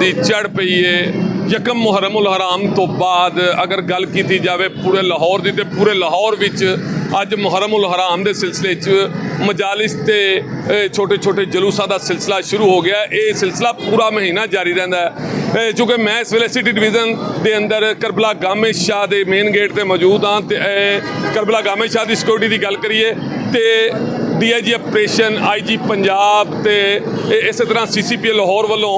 ਦੀ ਚੜ੍ਹ ਪਈ ਏ। ਯਕਮ ਮੁਹਰਮ ਉਲ ਹਰਾਮ ਤੋਂ ਬਾਅਦ ਅਗਰ ਗੱਲ ਕੀਤੀ ਜਾਵੇ ਪੂਰੇ ਲਾਹੌਰ ਦੀ, ਤੇ ਪੂਰੇ ਲਾਹੌਰ ਵਿੱਚ ਅੱਜ ਮੁਹਰਮ ਉਲ ਹਰਾਮ ਦੇ ਸਿਲਸਿਲੇ 'ਚ ਮਜਾਲਿਸ ਤੇ ਛੋਟੇ ਛੋਟੇ ਜਲੂਸਾਂ ਦਾ ਸਿਲਸਿਲਾ ਸ਼ੁਰੂ ਹੋ ਗਿਆ। ਇਹ ਸਿਲਸਿਲਾ ਪੂਰਾ ਮਹੀਨਾ ਜਾਰੀ ਰਹਿੰਦਾ ਹੈ। ਚੂँकि मैं इस वेले सिटी डिवीजन के अंदर करबला गामे शाह के मेन गेट पर मौजूद हाँ। तो करबला गामे शाह की सिक्योरिटी की गल करिए तो DIG ऑपरेशन IG पंजाब तो इस तरह CCP लाहौर वालों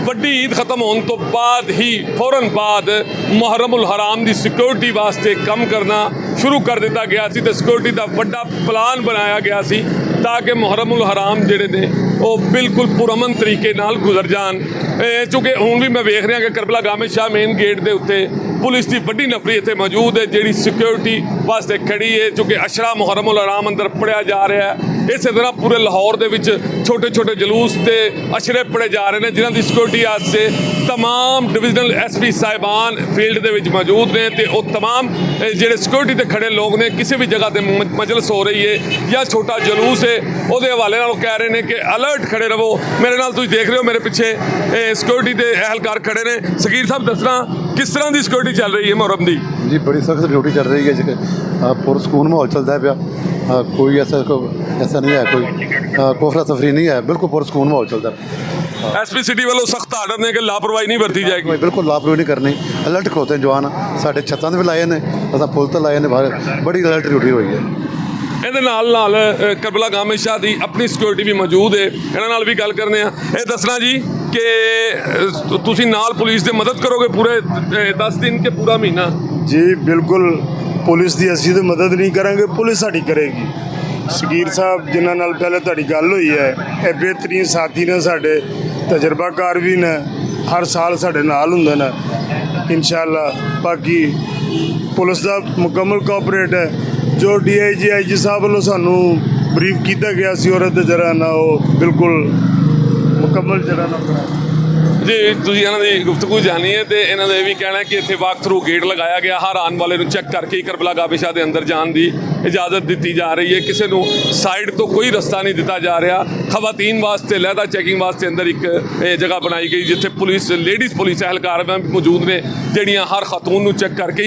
ਵੱਡੀ ईद खत्म होने तो बाद ही फौरन बाद मुहर्रम उल हराम की सिक्योरिटी वास्ते काम करना शुरू कर दिता गया सी। तो सिक्योरिटी का बड़ा प्लान बनाया गया सी ताकि मुहर्रम उल हराम जिहड़े ने वो बिल्कुल पुरअमन तरीके नाल गुजर जान। चूँकि हुण भी मैं वेख रहा कि करबला गामे शाह मेन गेट के उत्ते पुलिस की वड्डी नफरी इत्थे मौजूद है जिहड़ी सिक्योरिटी वास्ते खड़ी है। चूँकि अशरा मुहर्रम उल हराम अंदर पढ़िया जा रहा है। इस तरह पूरे लाहौर दे विच छोटे छोटे जलूस ते अशरे पढ़े जा रहे हैं जिन्हां दी सिक्योरिटी वास्ते तमाम डिविजनल SP साहिबान फील्ड दे विच मौजूद ने। ते वो तमाम जिहड़े सिक्योरिटी ते खड़े लोग ने किसी भी जगह ते मजलिस हो रही है या छोटा जलूस है उहदे हवाले नाल कह रहे हैं कि अलर्ट खड़े रहो। मेरे नाल तुसीं देख रहे हो मेरे पिछे सिक्योरिटी के एहलकार खड़े ने। सकीर साहब दसना किस तरह की सिक्योरिटी चल रही है मुहर्रम दी? जी बड़ी सख्त सिक्योरिटी चल रही है। पुरसकून माहौल चलता है पिया। कोई ऐसा नहीं है, कोई कोफरा सफरी नहीं है, बिल्कुल पुरसकून माहौल चलता है। SP सिटी वालों सख्त आर्डर ने कि लापरवाही नहीं बरती जाएगी। बिल्कुल लापरवाही नहीं करनी। अलर्ट खड़ोते हैं जवान साढ़े छत्तां ते भी लाए ने, असां पुल ते लाए ने, बाहर बड़ी अलर्ट ड्यूटी हुई है। ਇਹਦੇ ਨਾਲ ਕਰਬਲਾ ਗਾਮੇ ਸ਼ਾਹ ਦੀ ਆਪਣੀ ਸਿਕਿਉਰਿਟੀ ਵੀ ਮੌਜੂਦ ਹੈ। ਇਹਨਾਂ ਨਾਲ ਵੀ ਗੱਲ ਕਰਨੇ ਆ। ਇਹ ਦੱਸਣਾ ਜੀ ਕਿ ਤੁਸੀਂ ਨਾਲ ਪੁਲਿਸ ਦੇ ਮਦਦ ਕਰੋਗੇ ਪੂਰੇ 10 ਦਿਨ ਕੇ ਪੂਰਾ ਮਹੀਨਾ? जी बिल्कुल पुलिस की असीं तो मदद नहीं करांगे, पुलिस साडी करेगी। शकीर साहब जिन्हां नाल पहले तुहाडी गल हुई है, ये बेहतरीन साथी ने, साडे तजर्बाकार भी ने, हर साल साडे नाल हुंदे ने इंशाअल्लाह। बाकी पुलिस का मुकम्मल कोऑपरेट है। जो DIG IG साहब वालों सानू ब्रीफ किया गया सी औरत जरा ना वो बिल्कुल मुकम्मल जरा ना जी ਤੁਸੀਂ ਇਹਨਾਂ ਦੀ ਗੁਫ਼ਤਗੂ ਜਾਣੀ ਹੈ। ਤੇ ਇਹਨਾਂ ਦਾ ਇਹ ਵੀ ਕਹਿਣਾ ਕਿ ਇੱਥੇ ਵਾਕ ਥਰੂ ਗੇਟ ਲਗਾਇਆ ਗਿਆ, ਹਰ ਆਉਣ ਵਾਲੇ ਨੂੰ ਚੈੱਕ ਕਰਕੇ ਹੀ ਕਰਬਲਾ ਗਾਮੇ ਸ਼ਾਹ ਦੇ ਅੰਦਰ ਜਾਣ ਦੀ ਇਜਾਜ਼ਤ ਦਿੱਤੀ ਜਾ ਰਹੀ ਹੈ। ਕਿਸੇ ਨੂੰ ਸਾਈਡ ਤੋਂ ਕੋਈ ਰਸਤਾ ਨਹੀਂ ਦਿੱਤਾ ਜਾ ਰਿਹਾ। ਖਵਾਤੀਨ ਵਾਸਤੇ ਲਹਿਦਾ ਚੈਕਿੰਗ ਵਾਸਤੇ ਅੰਦਰ ਇੱਕ ਜਗ੍ਹਾ ਬਣਾਈ ਗਈ ਜਿੱਥੇ ਪੁਲਿਸ ਲੇਡੀਜ਼ ਪੁਲਿਸ ਅਹਿਲਕਾਰ ਮੌਜੂਦ ਨੇ ਜਿਹੜੀਆਂ ਹਰ ਖਾਤੂਨ ਨੂੰ ਚੈੱਕ ਕਰਕੇ